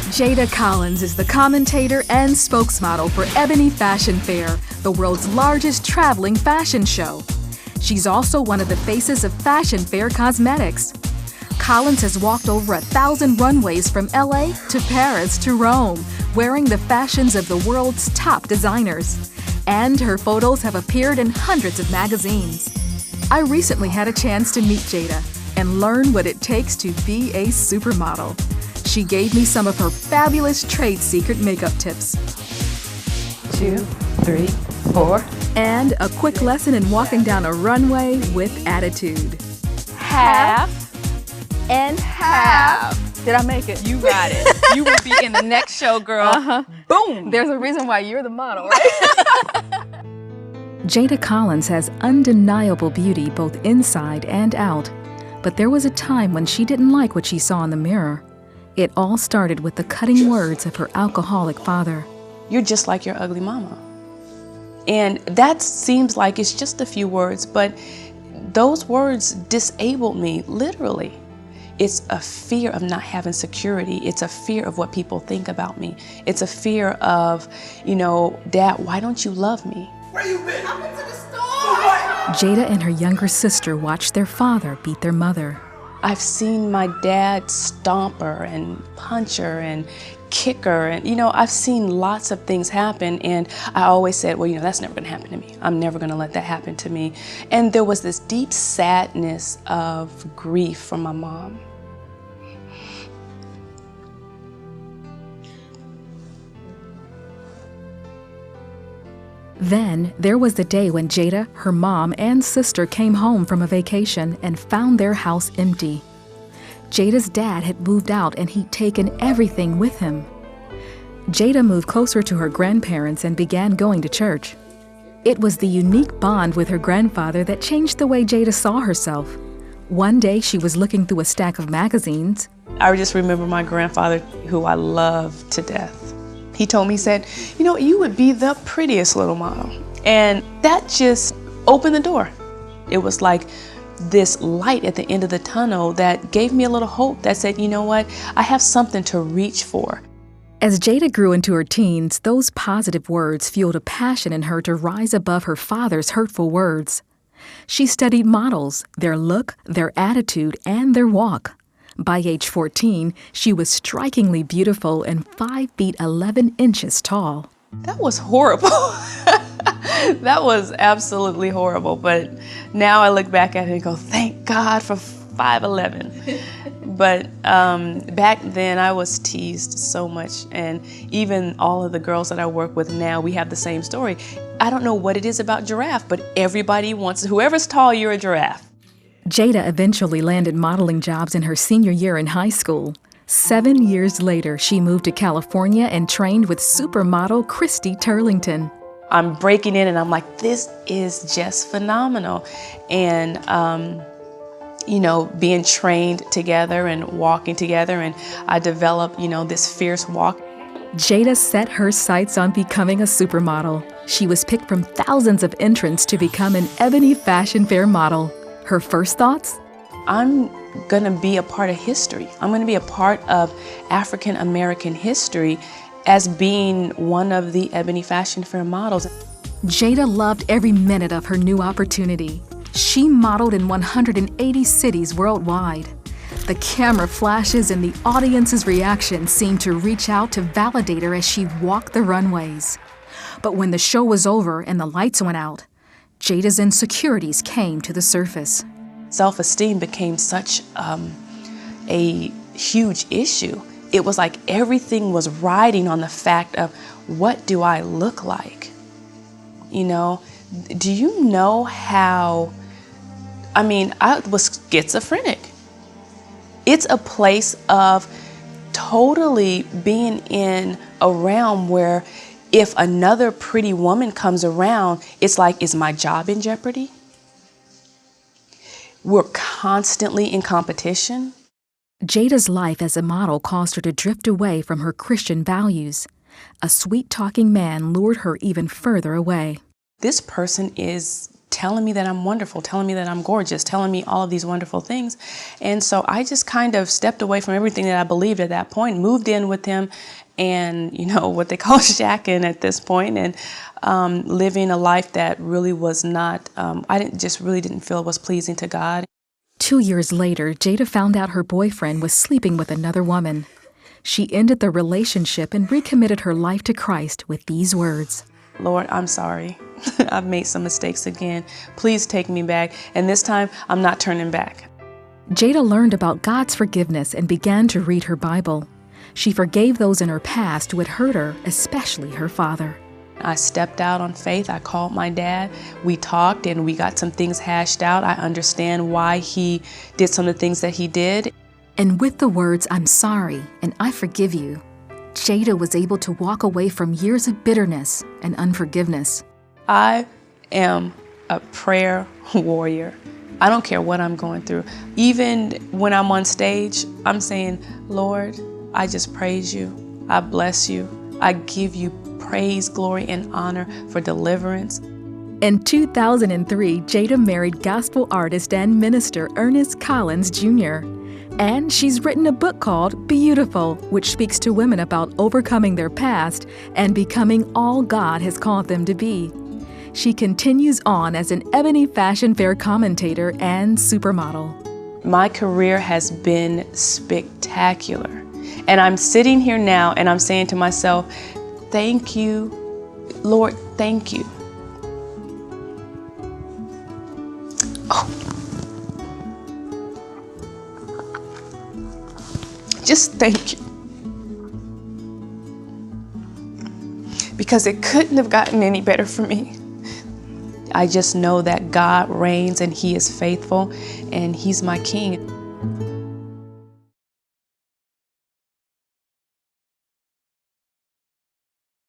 Jada Collins is the commentator and spokesmodel for Ebony Fashion Fair, the world's largest traveling fashion show. She's also one of the faces of Fashion Fair Cosmetics. Collins has walked over 1,000 runways from LA to Paris to Rome, wearing the fashions of the world's top designers. And her photos have appeared in hundreds of magazines. I recently had a chance to meet Jada and learn what it takes to be a supermodel. She gave me some of her fabulous trade secret makeup tips. 2, 3, 4. And a quick lesson in walking down a runway with attitude. Half and half. Did I make it? You got it. You will be in the next show, girl. Boom. There's a reason why you're the model, right? Jada Collins has undeniable beauty both inside and out. But there was a time when she didn't like what she saw in the mirror. It all started with the cutting words of her alcoholic father. You're just like your ugly mama. And that seems like it's just a few words, but those words disabled me, literally. It's a fear of not having security. It's a fear of what people think about me. It's a fear of, Dad, why don't you love me? Where you been? I've been to the store. Jada and her younger sister watched their father beat their mother. I've seen my dad stomp her and punch her and kick her, and I've seen lots of things happen, and I always said, well, that's never gonna happen to me. I'm never gonna let that happen to me. And there was this deep sadness of grief from my mom. Then there was the day when Jada, her mom, and sister came home from a vacation and found their house empty. Jada's dad had moved out and he'd taken everything with him. Jada moved closer to her grandparents and began going to church. It was the unique bond with her grandfather that changed the way Jada saw herself. One day she was looking through a stack of magazines. I just remember my grandfather, who I love to death. He told me, he said, you would be the prettiest little model. And that just opened the door. It was like this light at the end of the tunnel that gave me a little hope that said, you know what, I have something to reach for. As Jada grew into her teens, those positive words fueled a passion in her to rise above her father's hurtful words. She studied models, their look, their attitude, and their walk. By age 14, she was strikingly beautiful and 5 feet 11 inches tall. That was horrible. That was absolutely horrible. But now I look back at it and go, thank God for 5'11". But back then I was teased so much. And even all of the girls that I work with now, we have the same story. I don't know what it is about giraffe, but everybody wants, whoever's tall, you're a giraffe. Jada eventually landed modeling jobs in her senior year in high school. 7 years later, she moved to California and trained with supermodel Christy Turlington. I'm breaking in and I'm like, this is just phenomenal. And, being trained together and walking together, and I developed, this fierce walk. Jada set her sights on becoming a supermodel. She was picked from thousands of entrants to become an Ebony Fashion Fair model. Her first thoughts? I'm gonna be a part of history. I'm gonna be a part of African American history as being one of the Ebony Fashion Fair models. Jada loved every minute of her new opportunity. She modeled in 180 cities worldwide. The camera flashes and the audience's reaction seemed to reach out to validate her as she walked the runways. But when the show was over and the lights went out, Jada's insecurities came to the surface. Self-esteem became such a huge issue. It was like everything was riding on the fact of, what do I look like? Do you know how, I was schizophrenic. It's a place of totally being in a realm where if another pretty woman comes around, it's like, is my job in jeopardy? We're constantly in competition. Jada's life as a model caused her to drift away from her Christian values. A sweet-talking man lured her even further away. This person is telling me that I'm wonderful, telling me that I'm gorgeous, telling me all of these wonderful things. And so I just kind of stepped away from everything that I believed at that point, moved in with him, and, you know, what they call shacking at this point, and living a life that really was not, really didn't feel was pleasing to God. 2 years later, Jada found out her boyfriend was sleeping with another woman. She ended the relationship and recommitted her life to Christ with these words. Lord, I'm sorry. I've made some mistakes again. Please take me back. And this time, I'm not turning back. Jada learned about God's forgiveness and began to read her Bible. She forgave those in her past who had hurt her, especially her father. I stepped out on faith. I called my dad. We talked and we got some things hashed out. I understand why he did some of the things that he did. And with the words, "I'm sorry and I forgive you," Jada was able to walk away from years of bitterness and unforgiveness. I am a prayer warrior. I don't care what I'm going through. Even when I'm on stage, I'm saying, Lord, I just praise you. I bless you. I give you praise, glory, and honor for deliverance. In 2003, Jada married gospel artist and minister Ernest Collins Jr. And she's written a book called Beautiful, which speaks to women about overcoming their past and becoming all God has called them to be. She continues on as an Ebony Fashion Fair commentator and supermodel. My career has been spectacular. And I'm sitting here now and I'm saying to myself, thank you, Lord, thank you. Oh. Just thank you. Because it couldn't have gotten any better for me. I just know that God reigns and He is faithful and He's my King.